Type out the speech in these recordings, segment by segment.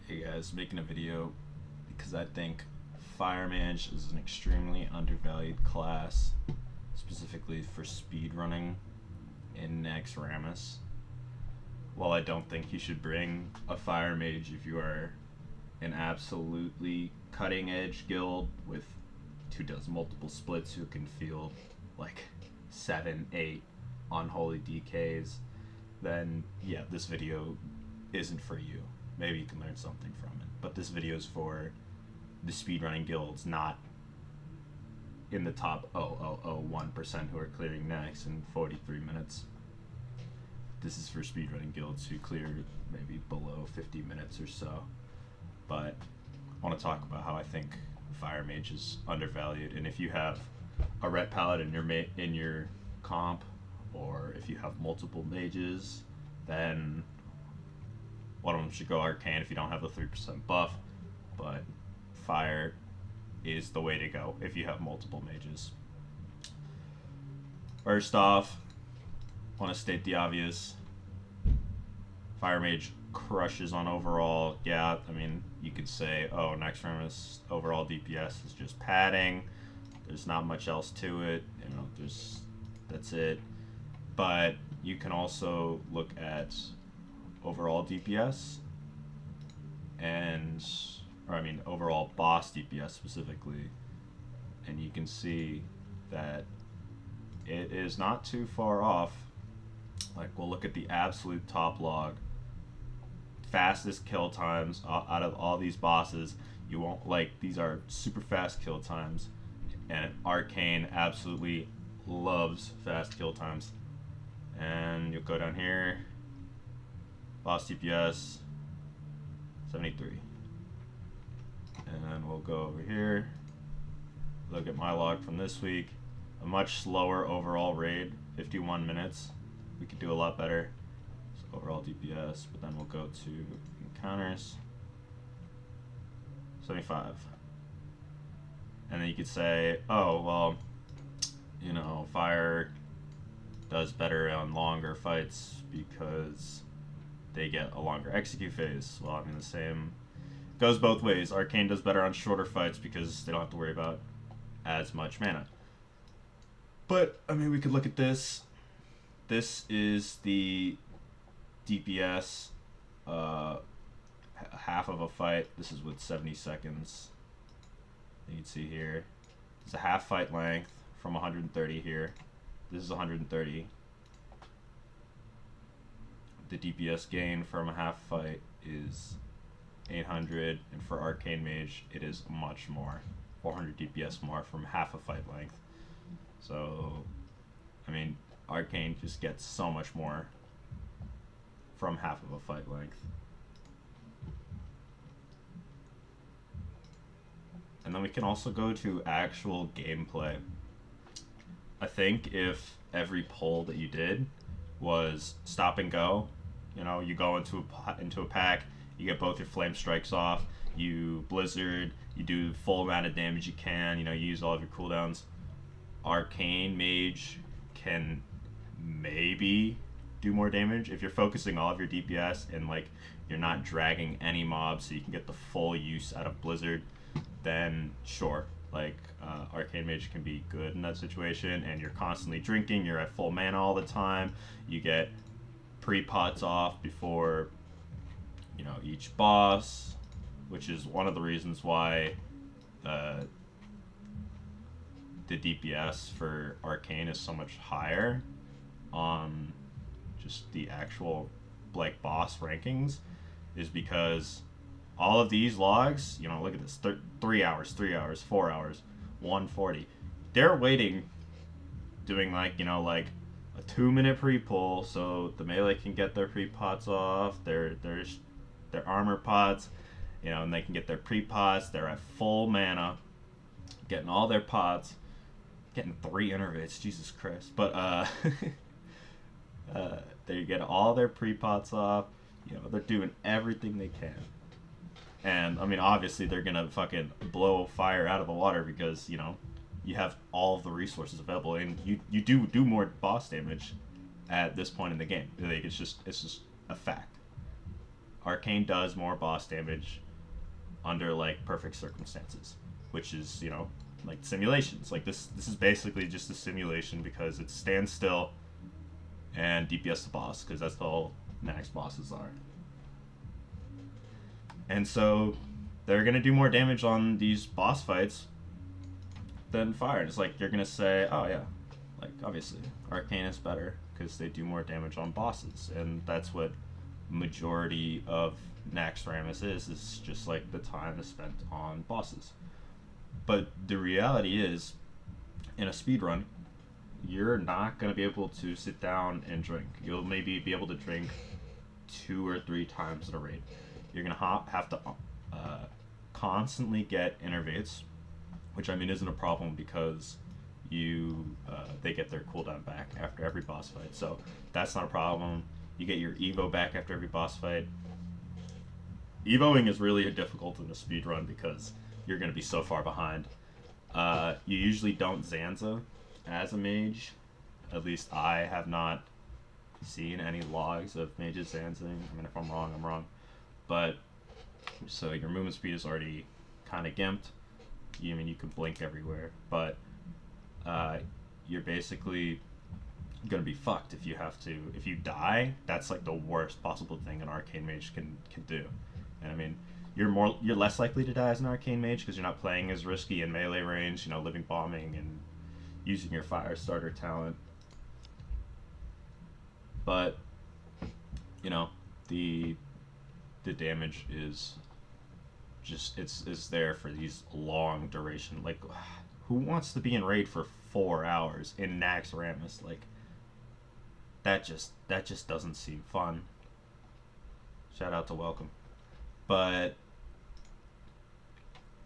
Hey guys, making a video because I think Fire Mage is an extremely undervalued class, specifically for speedrunning in Naxxramas. While I don't think you should bring a Fire Mage if you are an absolutely cutting edge guild with who does multiple splits, who can field like 7, 8 unholy DKs, then yeah, this video isn't for you. Maybe you can learn something from it. But this video is for the speedrunning guilds, not in the top 0.001% who are clearing next in 43 minutes. This is for speedrunning guilds who clear maybe below 50 minutes or so. But I want to talk about how I think Fire Mage is undervalued, and if you have a ret palette in your comp, or if you have multiple mages, then one of them should go arcane if you don't have the 3% buff, but fire is the way to go if you have multiple mages. First off, I want to state the obvious. Fire Mage crushes on overall. Yeah, I mean, you could say, oh, Naxxramas overall DPS is just padding. There's not much else to it. You know, that's it. But you can also look at overall DPS overall boss DPS specifically, and you can see that it is not too far off. Like, we'll look at the absolute top log. Fastest kill times out of all these bosses. You won't, like, these are super fast kill times, and Arcane absolutely loves fast kill times. And you'll go down here, boss DPS 73, and then we'll go over here, look at my log from this week. A much slower overall raid, 51 minutes. We could do a lot better. So overall DPS, but then we'll go to encounters, 75. And then you could say, oh, well, you know, fire does better on longer fights because they get a longer execute phase. Well, I mean, the same goes both ways. Arcane does better on shorter fights because they don't have to worry about as much mana. But, I mean, we could look at this. This is the DPS, half of a fight. This is with 70 seconds. You can see here, it's a half fight length from 130 here. This is 130. The DPS gain from a half fight is 800, and for Arcane Mage, it is much more, 400 DPS more from half a fight length. So, I mean, Arcane just gets so much more from half of a fight length. And then we can also go to actual gameplay. I think if every pull that you did was stop and go, you know, you go into a pack, you get both your flame strikes off, you blizzard, you do full amount of damage you can, you know, you use all of your cooldowns. Arcane Mage can maybe do more damage if you're focusing all of your DPS and, like, you're not dragging any mobs so you can get the full use out of blizzard. Then sure, like, Arcane Mage can be good in that situation, and you're constantly drinking, you're at full mana all the time, you get pre-pots off before, you know, each boss, which is one of the reasons why the DPS for Arcane is so much higher on just the actual, like, boss rankings, is because all of these logs, you know, look at this, 3 hours, 4 hours, 140. They're waiting, doing, like, you know, like a 2-minute pre-pull so the melee can get their pre-pots off, their armor pots, you know, and they can get their pre-pots. They're at full mana, getting all their pots, getting 3 innervates, Jesus Christ. But they get all their pre-pots off, you know, they're doing everything they can. And, I mean, obviously they're going to fucking blow fire out of the water because, you know, you have all of the resources available, and you do more boss damage at this point in the game. Like, it's just a fact. Arcane does more boss damage under like perfect circumstances, which is, you know, like simulations. Like this is basically just a simulation because it stands still and DPS the boss because that's all max bosses are. And so they're gonna do more damage on these boss fights than fire. It's like you're gonna say, oh yeah, like obviously Arcane is better because they do more damage on bosses, and that's what majority of Naxxramas is just like the time is spent on bosses. But the reality is, in a speed run, you're not going to be able to sit down and drink. You'll maybe be able to drink 2 or 3 times in a raid. You're going to have to constantly get innervates, which I mean isn't a problem because they get their cooldown back after every boss fight. So that's not a problem. You get your Evo back after every boss fight. Evoing is really difficult in a speed run because you're going to be so far behind. You usually don't Zanza as a mage. At least I have not seen any logs of mages Zanzing. I mean, if I'm wrong, I'm wrong. But, so your movement speed is already kind of gimped. I mean, you can blink everywhere. But you're basically going to be fucked if you die. That's like the worst possible thing an arcane mage can do. And I mean, you're less likely to die as an arcane mage because you're not playing as risky in melee range, you know, living bombing and using your fire starter talent. But you know, the damage is just it's there for these long duration. Like, who wants to be in raid for 4 hours in Naxxramas? Like, that just doesn't seem fun. Shout out to Welcome. But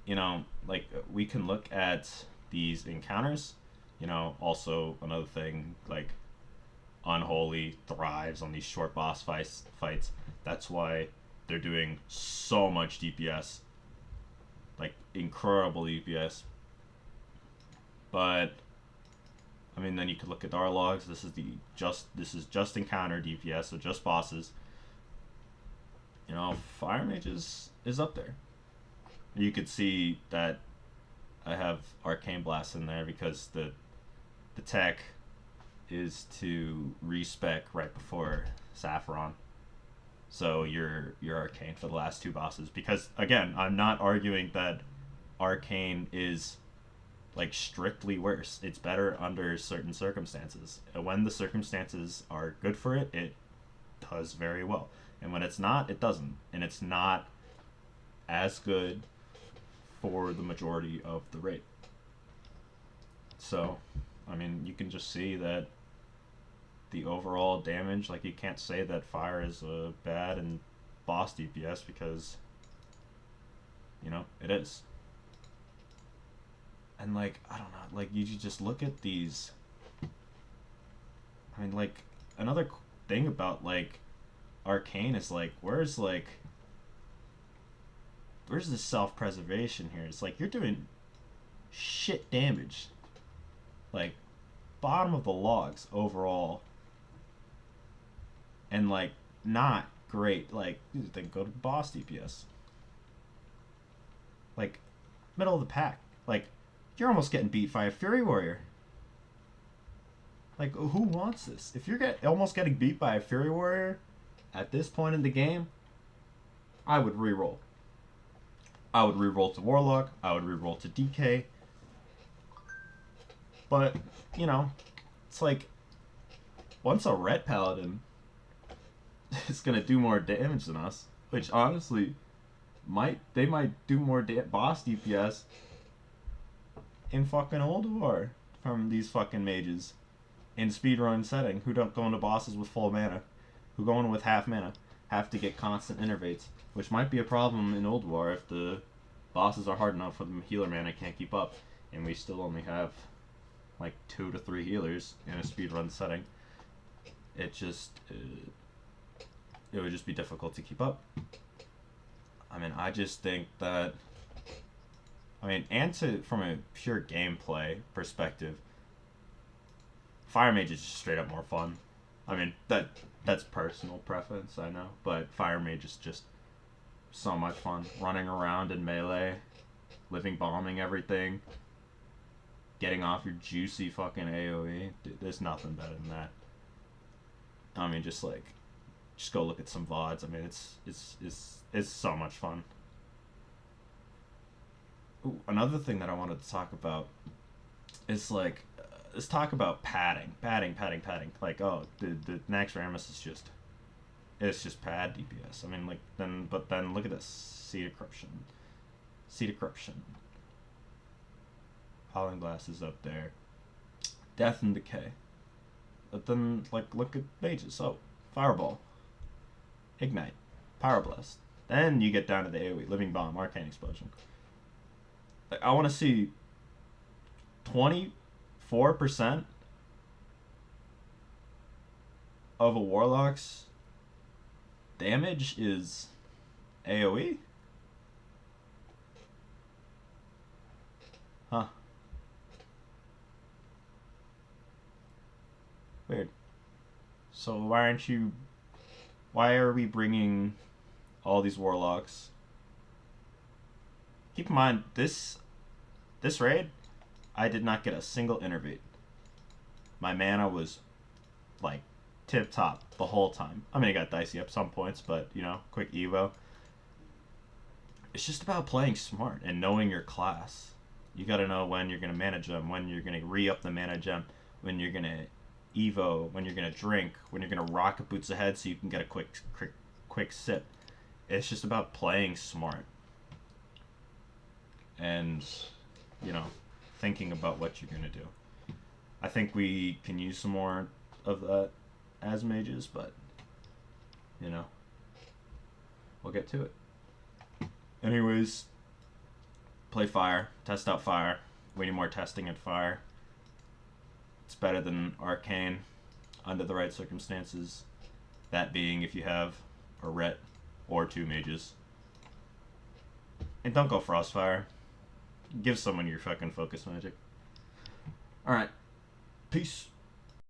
you know, like, we can look at these encounters. You know, also another thing, like, Unholy thrives on these short boss fights. That's why they're doing so much DPS, like incredible DPS. But I mean, then you could look at our logs. This is just encounter DPS, so just bosses. You know, Fire Mage is up there. You could see that I have Arcane Blast in there because the tech is to respec right before Saffron. So you're Arcane for the last 2 bosses. Because again, I'm not arguing that Arcane is like strictly worse. It's better under certain circumstances. And when the circumstances are good for it, it does very well. And when it's not, it doesn't. And it's not as good for the majority of the raid. So, I mean, you can just see that the overall damage, like, you can't say that fire is bad in boss DPS because, you know, it is. And, like, I don't know, like, you just look at these. I mean, like, another thing about, like, Arcane is, like, where's the self-preservation here? It's like, you're doing shit damage. Like, bottom of the logs overall. And, like, not great. Like, then go to boss DPS. Like, middle of the pack. Like, you're almost getting beat by a Fury Warrior. Like, who wants this? If you're almost getting beat by a Fury Warrior at this point in the game, I would reroll. I would reroll to Warlock. I would reroll to DK. But, you know, it's like, once a Ret Paladin is going to do more damage than us, which honestly, they might do more boss DPS in fucking Old War from these fucking mages in speedrun setting who don't go into bosses with full mana, who go in with half mana, have to get constant innervates, which might be a problem in Old War if the bosses are hard enough for the healer mana can't keep up, and we still only have like 2 to 3 healers in a speedrun setting. It would just be difficult to keep up. I mean, I just think that, I mean, and from a pure gameplay perspective, Fire Mage is just straight up more fun. I mean, that's personal preference, I know, but Fire Mage is just So much fun. Running around in melee, living bombing everything, getting off your juicy fucking AoE. Dude, there's nothing better than that. I mean, just go look at some VODs. I mean, it's so much fun. Ooh, another thing that I wanted to talk about is let's talk about padding. Like, oh, the next Rammus is just, it's just pad DPS. I mean, but then look at this. Seed of Corruption. Howling Blast is up there. Death and Decay. But then, look at mages. Oh, Fireball. Ignite. Pyroblast. Then you get down to the AoE. Living Bomb. Arcane Explosion. I want to see 24% of a Warlock's damage is AoE? Huh. Weird. So why are we bringing all these Warlocks? Keep in mind, this raid, I did not get a single Innervate. My mana was, tip-top the whole time. I mean, it got dicey up some points, but, quick Evo. It's just about playing smart and knowing your class. You gotta know when you're gonna mana gem, when you're gonna re-up the mana gem, when you're gonna Evo, when you're gonna drink, when you're gonna rocket boots ahead so you can get a quick sip. It's just about playing smart. And, thinking about what you're going to do. I think we can use some more of that as mages, but, we'll get to it. Anyways, play fire. Test out fire. We need more testing at fire. It's better than arcane under the right circumstances. That being if you have a ret or 2 mages. And don't go Frostfire. Give someone your fucking focus magic. Alright. Peace.